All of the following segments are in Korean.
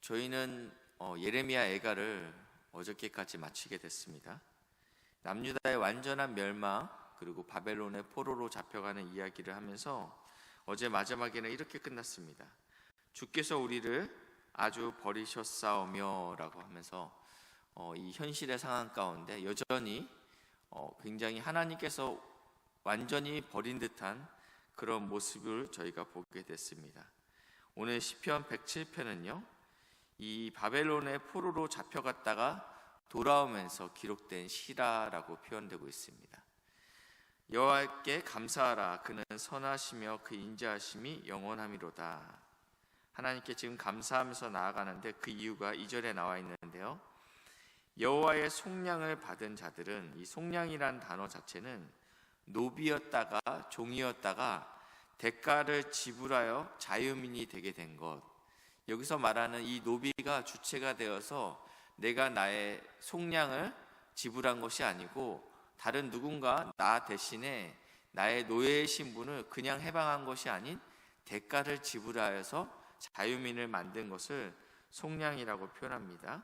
저희는 예레미야 애가를 어저께까지 마치게 됐습니다. 남유다의 완전한 멸망 그리고 바벨론의 포로로 잡혀가는 이야기를 하면서 어제 마지막에는 이렇게 끝났습니다. 주께서 우리를 아주 버리셨사오며 라고 하면서 이 현실의 상황 가운데 여전히 굉장히 하나님께서 완전히 버린 듯한 그런 모습을 저희가 보게 됐습니다. 오늘 시편 107편은요 이 바벨론의 포로로 잡혀갔다가 돌아오면서 기록된 시라라고 표현되고 있습니다. 여호와께 감사하라. 그는 선하시며 그 인자하심이 영원함이로다. 하나님께 지금 감사하면서 나아가는데 그 이유가 2절에 나와 있는데요, 여호와의 속량을 받은 자들은, 이 속량이란 단어 자체는 노비였다가 종이었다가 대가를 지불하여 자유민이 되게 된 것, 여기서 말하는 이 노비가 주체가 되어서 내가 나의 속량을 지불한 것이 아니고 다른 누군가 나 대신에 나의 노예의 신분을 그냥 해방한 것이 아닌 대가를 지불하여서 자유민을 만든 것을 속량이라고 표현합니다.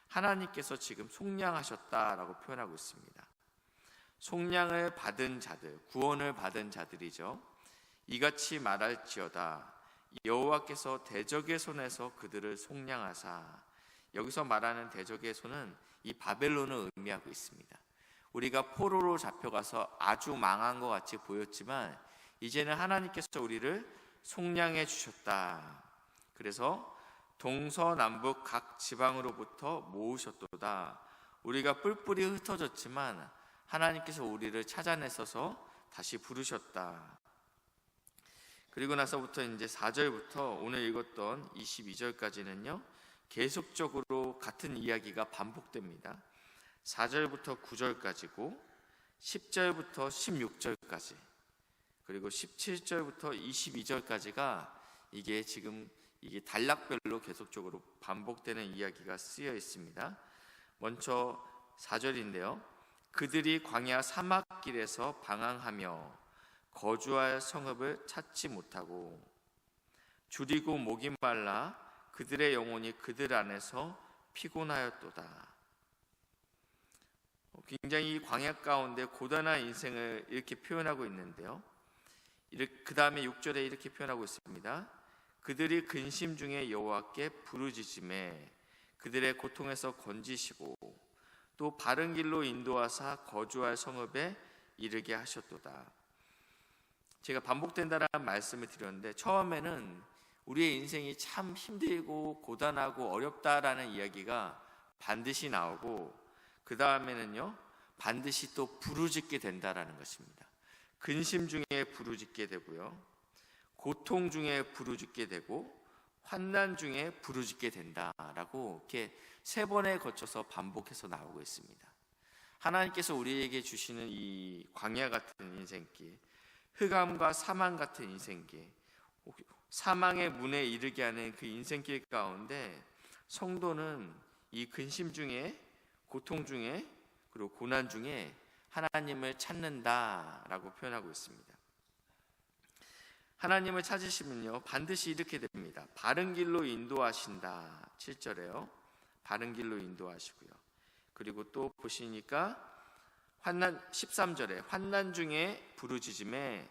하나님께서 지금 속량하셨다라고 표현하고 있습니다. 속량을 받은 자들, 구원을 받은 자들이죠. 이같이 말할지어다. 여호와께서 대적의 손에서 그들을 속량하사. 여기서 말하는 대적의 손은 이 바벨론을 의미하고 있습니다. 우리가 포로로 잡혀가서 아주 망한 것 같이 보였지만 이제는 하나님께서 우리를 속량해 주셨다. 그래서 동서남북 각 지방으로부터 모으셨도다. 우리가 뿔뿔이 흩어졌지만 하나님께서 우리를 찾아내셔서 다시 부르셨다. 그리고 나서부터 이제 4절부터 오늘 읽었던 22절까지는요 계속적으로 같은 이야기가 반복됩니다. 4절부터 9절까지고 10절부터 16절까지 그리고 17절부터 22절까지가 이게 지금 이게 단락별로 계속적으로 반복되는 이야기가 쓰여 있습니다. 먼저 4절인데요, 그들이 광야 사막길에서 방황하며 거주할 성읍을 찾지 못하고 줄이고 목이 말라 그들의 영혼이 그들 안에서 피곤하였도다. 굉장히 광야 가운데 고단한 인생을 이렇게 표현하고 있는데요, 그 다음에 6절에 이렇게 표현하고 있습니다. 그들이 근심 중에 여호와께 부르짖음에 그들의 고통에서 건지시고 또 바른 길로 인도하사 거주할 성읍에 이르게 하셨도다. 제가 반복된다라는 말씀을 드렸는데 처음에는 우리의 인생이 참 힘들고 고단하고 어렵다라는 이야기가 반드시 나오고 그 다음에는요 반드시 또 부르짖게 된다라는 것입니다. 근심 중에 부르짖게 되고요, 고통 중에 부르짖게 되고 환난 중에 부르짖게 된다라고 이렇게 3번에 거쳐서 반복해서 나오고 있습니다. 하나님께서 우리에게 주시는 이 광야 같은 인생길, 흑암과 사망 같은 인생길, 사망의 문에 이르게 하는 그 인생길 가운데 성도는 이 근심 중에, 고통 중에, 그리고 고난 중에 하나님을 찾는다라고 표현하고 있습니다. 하나님을 찾으시면요 반드시 이렇게 됩니다. 바른 길로 인도하신다. 7절에요 바른 길로 인도하시고요, 그리고 또 보시니까 13절에 환난 중에 부르짖음에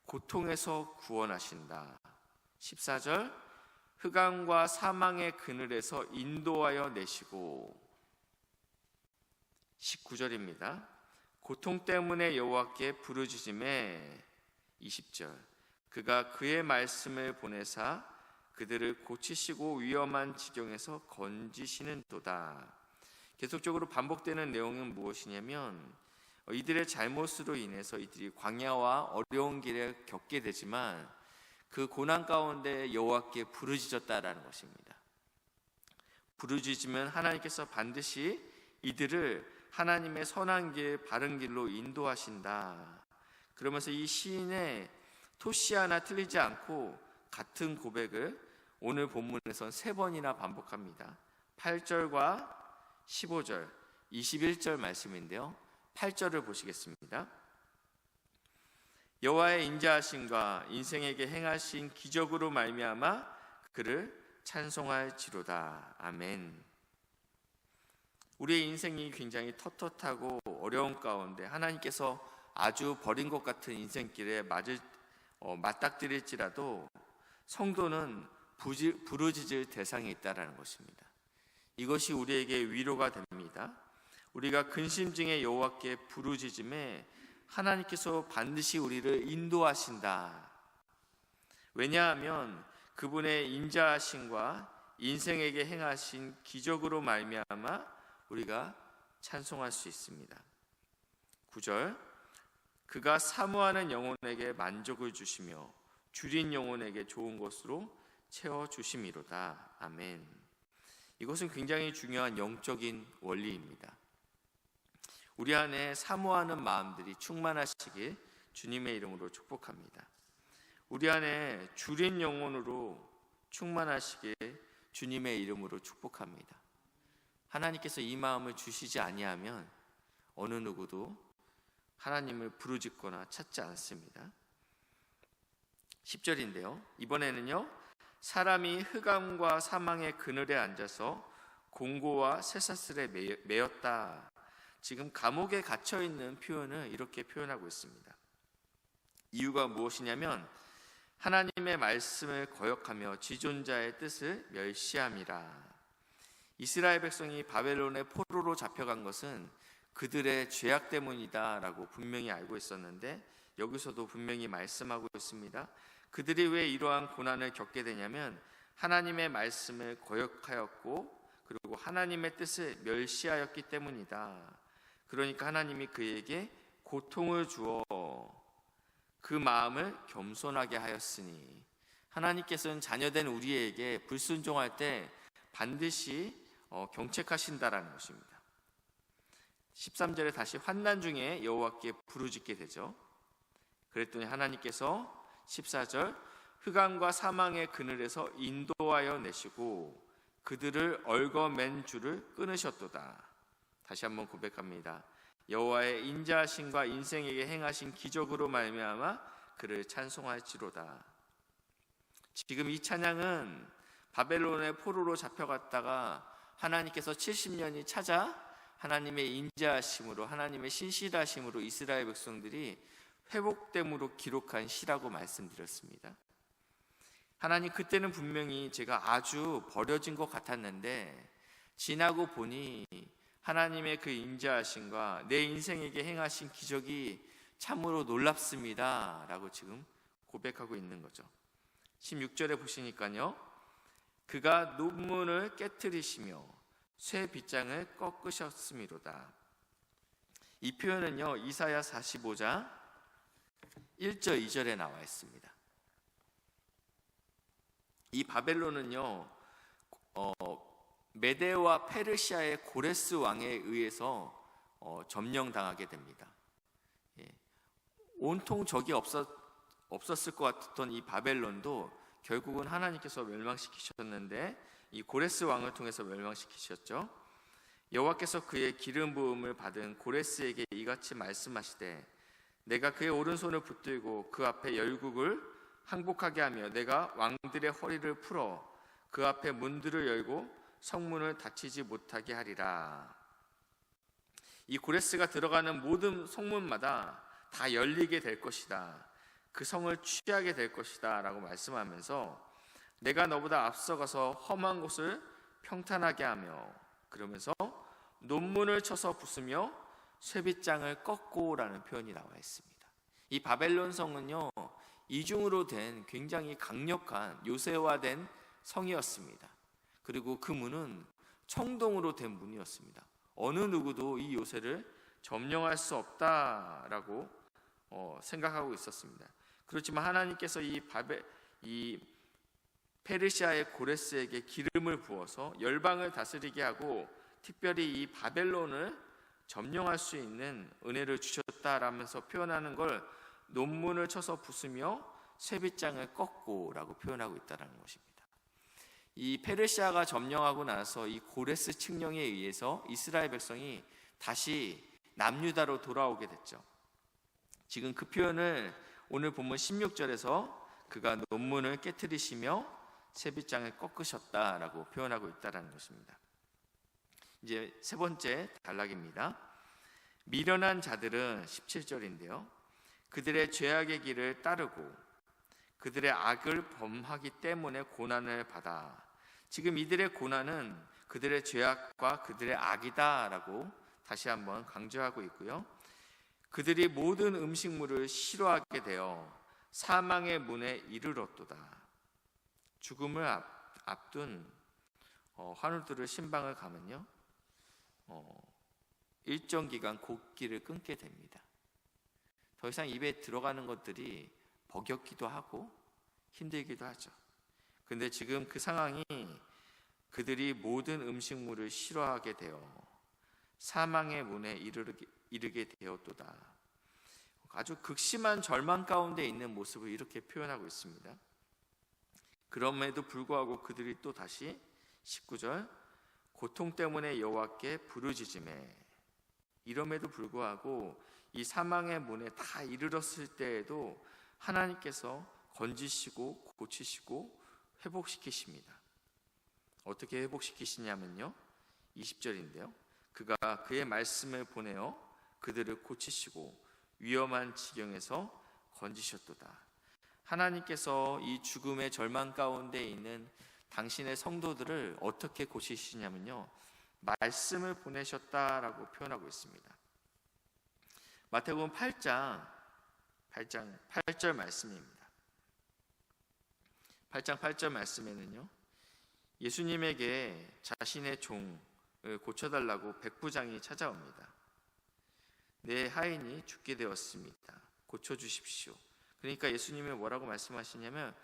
고통에서 구원하신다. 14절 흑암과 사망의 그늘에서 인도하여 내시고, 19절입니다. 고통 때문에 여호와께 부르짖음에 20절 그가 그의 말씀을 보내사 그들을 고치시고 위험한 지경에서 건지시는 도다. 계속적으로 반복되는 내용은 무엇이냐면 이들의 잘못으로 인해서 이들이 광야와 어려운 길을 겪게 되지만 그 고난 가운데 여호와께 부르짖었다라는 것입니다. 부르짖으면 하나님께서 반드시 이들을 하나님의 선한 길, 바른 길로 인도하신다. 그러면서 이 시인의 토시 하나 틀리지 않고 같은 고백을 오늘 본문에선 3번이나 반복합니다. 8절과 15절, 21절 말씀인데요, 8절을 보시겠습니다. 여호와의 인자하심과 인생에게 행하신 기적으로 말미암아 그를 찬송할지로다. 아멘. 우리의 인생이 굉장히 텁텁하고 어려운 가운데 하나님께서 아주 버린 것 같은 인생길에 맞닥뜨릴지라도 성도는 부르짖을 대상이 있다라는 것입니다. 이것이 우리에게 위로가 됩니다. 우리가 근심 중에 여호와께 부르짖음에 하나님께서 반드시 우리를 인도하신다. 왜냐하면 그분의 인자하심과 인생에게 행하신 기적으로 말미암아 우리가 찬송할 수 있습니다. 9절, 그가 사모하는 영혼에게 만족을 주시며 줄인 영혼에게 좋은 것으로 채워주심이로다. 아멘. 이것은 굉장히 중요한 영적인 원리입니다. 우리 안에 사모하는 마음들이 충만하시길 주님의 이름으로 축복합니다. 우리 안에 줄인 영혼으로 충만하시길 주님의 이름으로 축복합니다. 하나님께서 이 마음을 주시지 아니하면 어느 누구도 하나님을 부르짖거나 찾지 않습니다. 10절인데요. 이번에는요. 사람이 흑암과 사망의 그늘에 앉아서 공고와 쇠사슬에 매였다. 지금 감옥에 갇혀있는 표현을 이렇게 표현하고 있습니다. 이유가 무엇이냐면 하나님의 말씀을 거역하며 지존자의 뜻을 멸시함이라. 이스라엘 백성이 바벨론의 포로로 잡혀간 것은 그들의 죄악 때문이다라고 분명히 알고 있었는데 여기서도 분명히 말씀하고 있습니다. 그들이 왜 이러한 고난을 겪게 되냐면 하나님의 말씀을 거역하였고 그리고 하나님의 뜻을 멸시하였기 때문이다. 그러니까 하나님이 그에게 고통을 주어 그 마음을 겸손하게 하였으니 하나님께서는 자녀된 우리에게 불순종할 때 반드시 경책하신다라는 것입니다. 13절에 다시 환난 중에 여호와께 부르짖게 되죠. 그랬더니 하나님께서 14절 흑암과 사망의 그늘에서 인도하여 내시고 그들을 얽어맨 줄을 끊으셨도다. 다시 한번 고백합니다. 여호와의 인자하심과 인생에게 행하신 기적으로 말미암아 그를 찬송할지로다. 지금 이 찬양은 바벨론의 포로로 잡혀갔다가 하나님께서 70년이 찾아 하나님의 인자하심으로 하나님의 신실하심으로 이스라엘 백성들이 회복됨으로 기록한 시라고 말씀드렸습니다. 하나님 그때는 분명히 제가 아주 버려진 것 같았는데 지나고 보니 하나님의 그 인자하심과 내 인생에게 행하신 기적이 참으로 놀랍습니다 라고 지금 고백하고 있는 거죠. 16절에 보시니까요. 그가 논문을 깨트리시며 쇠 빗장을 꺾으셨음이로다. 이 표현은요 이사야 45장 1절 2절에 나와 있습니다. 이 바벨론은요 메데와 페르시아의 고레스 왕에 의해서 점령당하게 됩니다. 온통 적이 없었을 것 같던 이 바벨론도 결국은 하나님께서 멸망시키셨는데 이 고레스 왕을 통해서 멸망시키셨죠. 여호와께서 그의 기름 부음을 받은 고레스에게 이같이 말씀하시되 내가 그의 오른손을 붙들고 그 앞에 열국을 항복하게 하며 내가 왕들의 허리를 풀어 그 앞에 문들을 열고 성문을 닫히지 못하게 하리라. 이 고레스가 들어가는 모든 성문마다 다 열리게 될 것이다. 그 성을 취하게 될 것이다 라고 말씀하면서 내가 너보다 앞서가서 험한 곳을 평탄하게 하며 그러면서 논문을 쳐서 부수며 쇠빗장을 꺾고라는 표현이 나와 있습니다. 이 바벨론 성은요 이중으로 된 굉장히 강력한 요새화된 성이었습니다. 그리고 그 문은 청동으로 된 문이었습니다. 어느 누구도 이 요새를 점령할 수 없다라고 생각하고 있었습니다. 그렇지만 하나님께서 이 페르시아의 고레스에게 기름을 부어서 열방을 다스리게 하고 특별히 이 바벨론을 점령할 수 있는 은혜를 주셨다라면서 표현하는 걸 논문을 쳐서 부수며 쇠빗장을 꺾고라고 표현하고 있다는 것입니다. 이 페르시아가 점령하고 나서 이 고레스 칙령에 의해서 이스라엘 백성이 다시 남유다로 돌아오게 됐죠. 지금 그 표현을 오늘 본문 16절에서 그가 논문을 깨트리시며 새 빗장을 꺾으셨다라고 표현하고 있다는 것입니다. 이제 세 번째 단락입니다. 미련한 자들은 17절인데요. 그들의 죄악의 길을 따르고 그들의 악을 범하기 때문에 고난을 받아. 지금 이들의 고난은 그들의 죄악과 그들의 악이다라고 다시 한번 강조하고 있고요. 그들이 모든 음식물을 싫어하게 되어 사망의 문에 이르렀도다. 죽음을 앞둔 환우들을 신방을 가면요, 일정 기간 곡기를 끊게 됩니다. 더 이상 입에 들어가는 것들이 버겁기도 하고 힘들기도 하죠. 근데 지금 그 상황이 그들이 모든 음식물을 싫어하게 되어 사망의 문에 이르게 되었도다. 아주 극심한 절망 가운데 있는 모습을 이렇게 표현하고 있습니다. 그럼에도 불구하고 그들이 또 다시 19절 고통 때문에 여호와께 부르짖으매, 이럼에도 불구하고 이 사망의 문에 다 이르렀을 때에도 하나님께서 건지시고 고치시고 회복시키십니다. 어떻게 회복시키시냐면요, 20절인데요. 그가 그의 말씀을 보내어 그들을 고치시고 위험한 지경에서 건지셨도다. 하나님께서 이 죽음의 절망 가운데 있는 당신의 성도들을 어떻게 고치시냐면요, 말씀을 보내셨다라고 표현하고 있습니다. 마태복음 8장 8절 말씀입니다. 8장 8절 말씀에는요, 예수님에게 자신의 종을 고쳐달라고 백부장이 찾아옵니다. 내 하인이 죽게 되었습니다. 고쳐주십시오. 그러니까 예수님이 뭐라고 말씀하시냐면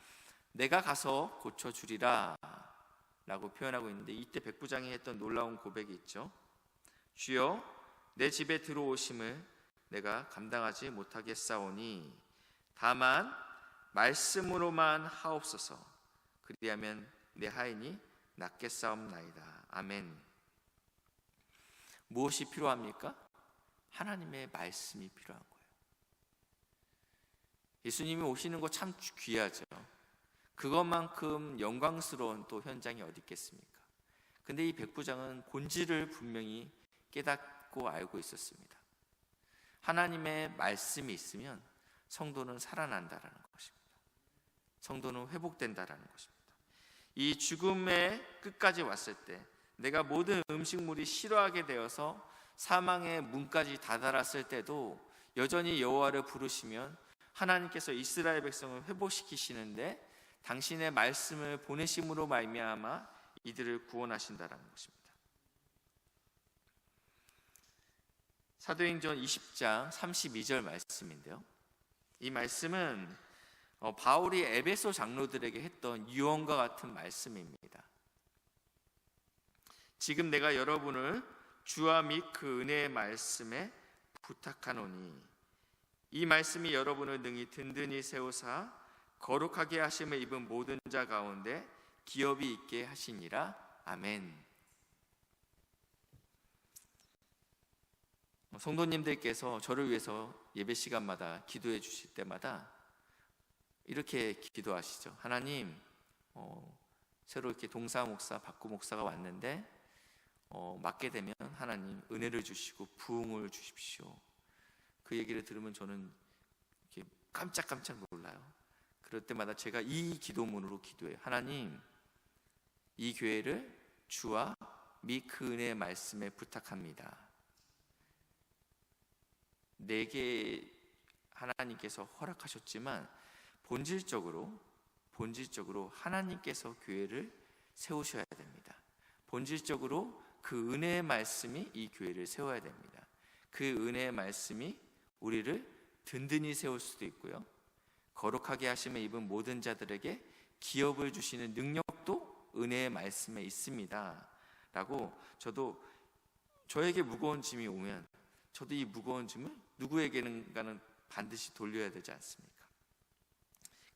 내가 가서 고쳐주리라 라고 표현하고 있는데, 이때 백부장이 했던 놀라운 고백이 있죠. 주여, 내 집에 들어오심을 내가 감당하지 못하겠사오니 다만 말씀으로만 하옵소서. 그리하면 내 하인이 낫겠사옵나이다. 아멘. 무엇이 필요합니까? 하나님의 말씀이 필요한 거예요. 예수님이 오시는 거 참 귀하죠. 그것만큼 영광스러운 또 현장이 어디 있겠습니까? 근데 이 백부장은 본질을 분명히 깨닫고 알고 있었습니다. 하나님의 말씀이 있으면 성도는 살아난다라는 것입니다. 성도는 회복된다라는 것입니다. 이 죽음의 끝까지 왔을 때, 내가 모든 음식물이 싫어하게 되어서 사망의 문까지 다다랐을 때도 여전히 여호와를 부르시면 하나님께서 이스라엘 백성을 회복시키시는데 당신의 말씀을 보내심으로 말미암아 이들을 구원하신다라는 것입니다. 사도행전 20장 32절 말씀인데요, 이 말씀은 바울이 에베소 장로들에게 했던 유언과 같은 말씀입니다. 지금 내가 여러분을 주와 및 그 은혜의 말씀에 부탁하노니 이 말씀이 여러분을 능히 든든히 세우사 거룩하게 하심을 입은 모든 자 가운데 기업이 있게 하시니라. 아멘. 성도님들께서 저를 위해서 예배 시간마다 기도해 주실 때마다 이렇게 기도하시죠. 하나님, 새로 이렇게 동사 목사, 박구 목사가 왔는데 맡게 되면 하나님 은혜를 주시고 부흥을 주십시오. 그 얘기를 들으면 저는 이렇게 깜짝깜짝 놀라요. 그럴 때마다 제가 이 기도문으로 기도해요. 하나님, 이 교회를 주와 및 그 은혜의 말씀에 부탁합니다. 내게 하나님께서 허락하셨지만 본질적으로 하나님께서 교회를 세우셔야 됩니다. 본질적으로 그 은혜의 말씀이 이 교회를 세워야 됩니다. 그 은혜의 말씀이 우리를 든든히 세울 수도 있고요, 거룩하게 하심에 입은 모든 자들에게 기업을 주시는 능력도 은혜의 말씀에 있습니다 라고, 저에게 무거운 짐이 오면 저도 이 무거운 짐을 누구에게는가는 반드시 돌려야 되지 않습니까?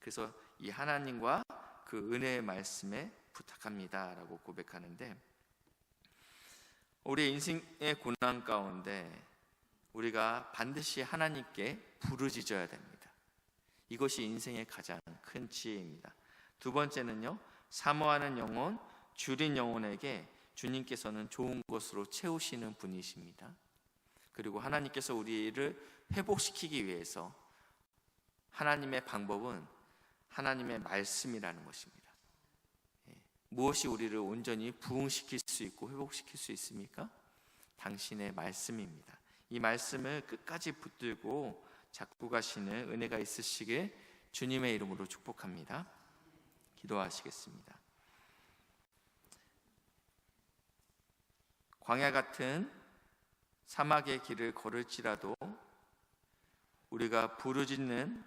그래서 이 하나님과 그 은혜의 말씀에 부탁합니다 라고 고백하는데, 우리 인생의 고난 가운데 우리가 반드시 하나님께 부르짖어야 됩니다. 이것이 인생의 가장 큰 지혜입니다. 두 번째는요, 사모하는 영혼, 줄인 영혼에게 주님께서는 좋은 것으로 채우시는 분이십니다. 그리고 하나님께서 우리를 회복시키기 위해서 하나님의 방법은 하나님의 말씀이라는 것입니다. 무엇이 우리를 온전히 부흥시킬 수 있고 회복시킬 수 있습니까? 당신의 말씀입니다. 이 말씀을 끝까지 붙들고 잡고 가시는 은혜가 있으시길 주님의 이름으로 축복합니다. 기도하시겠습니다. 광야 같은 사막의 길을 걸을지라도 우리가 부르짖는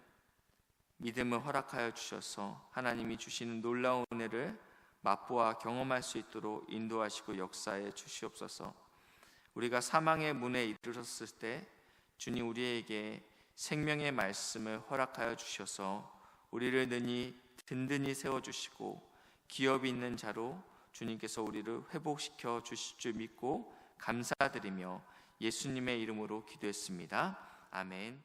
믿음을 허락하여 주셔서 하나님이 주시는 놀라운 은혜를 맛보아 경험할 수 있도록 인도하시고 역사해 주시옵소서. 우리가 사망의 문에 이르렀을 때 주님 우리에게 생명의 말씀을 허락하여 주셔서 우리를 능히 든든히 세워주시고 기업이 있는 자로 주님께서 우리를 회복시켜 주실 줄 믿고 감사드리며 예수님의 이름으로 기도했습니다. 아멘.